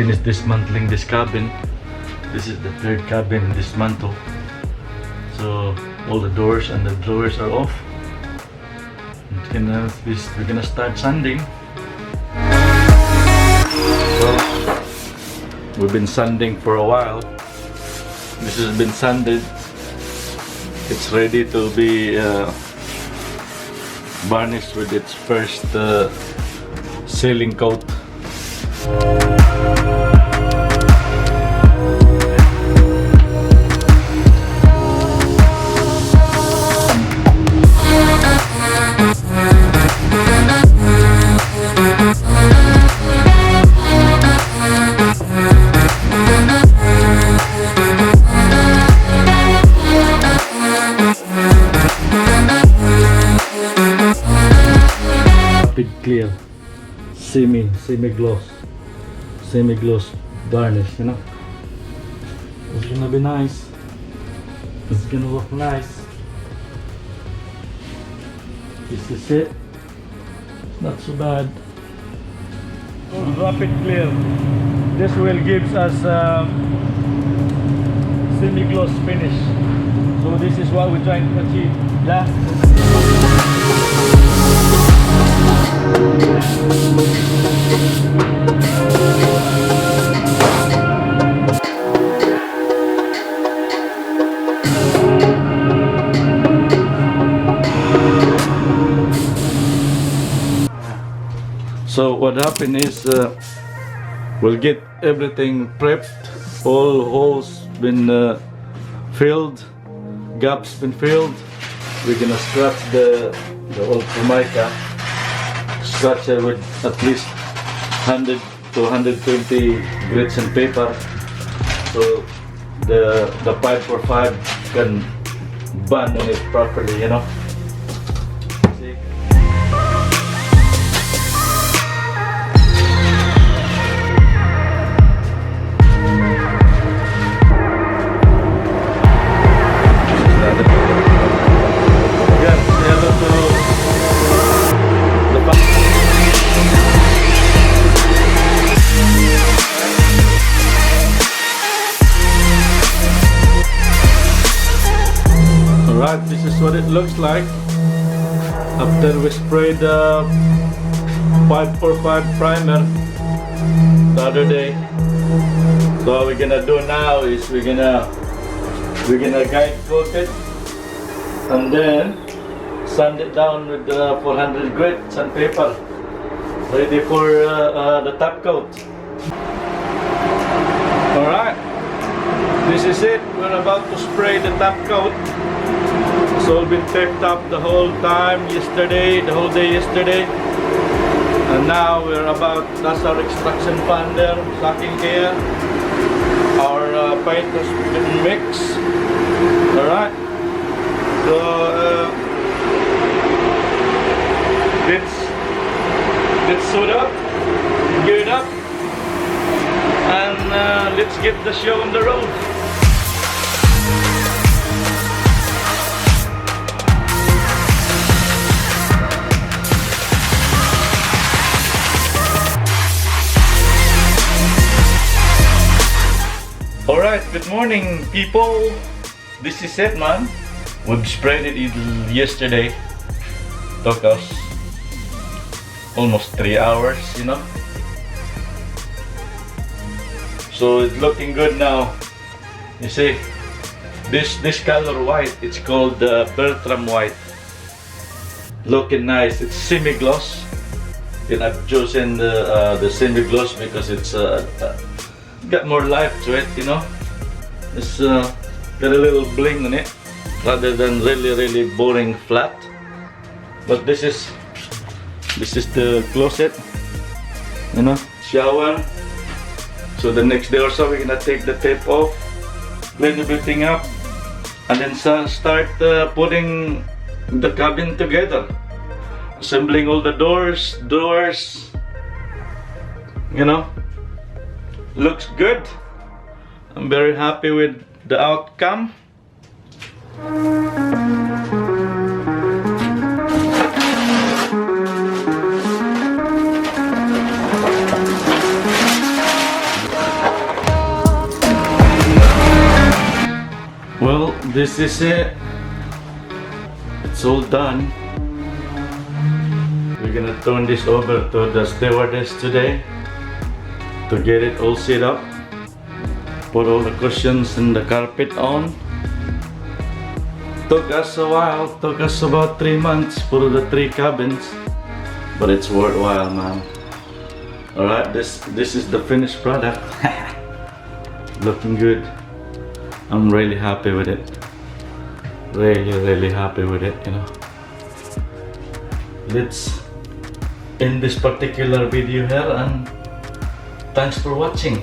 finished dismantling this cabin. This is the third cabin dismantled. So all the doors and the drawers are off. We're gonna start sanding. So we've been sanding for a while. This has been sanded. It's ready to be varnished with its first sealing coat. Clear, semi-gloss varnish, you know. It's gonna be nice. It's gonna look nice. This is it. Not so bad. Rapid clear. This will gives us semi-gloss finish. So this is what we're trying to achieve. Yeah. So what happened is we'll get everything prepped, all holes been filled, gaps been filled. We're gonna scratch the old formica, scratch it with at least 100 to 120 grits and paper, so the 5x5 can bond on it properly, you know. See? Alright, this is what it looks like after we sprayed the 5x5 primer the other day. So what we're gonna do now is we're gonna guide coat it and then sand it down with 400 grit sandpaper, ready for the top coat. Alright, this is it. We're about to spray the top coat. It's all been taped up the whole time yesterday, the whole day yesterday. And now we're about, that's our extraction pan there, stacking here. Our paint has been mixed. Alright. So let's suit up, gear it up, and let's get the show on the road. Alright, good morning people. This is it, man. We've sprayed it yesterday. Took us almost 3 hours, you know. So it's looking good now. You see, this color white, it's called Bertram white. Looking nice. It's semi-gloss. And I've chosen the semi-gloss because it's got more life to it, you know. It's got a little bling on it rather than really boring flat. But this is the closet, you know, shower. So the next day or so we're gonna take the tape off, clean everything up, and then start putting the cabin together, assembling all the doors, you know. Looks good. I'm very happy with the outcome. this is it. It's all done. We're gonna turn this over to the stewardess today to get it all set up. Put all the cushions and the carpet on. Took us a while, took us about 3 months for the 3 cabins, but it's worthwhile, man. Alright, this is the finished product. Looking good. I'm really happy with it. Really happy with it, you know. Let's end this particular video here, and thanks for watching.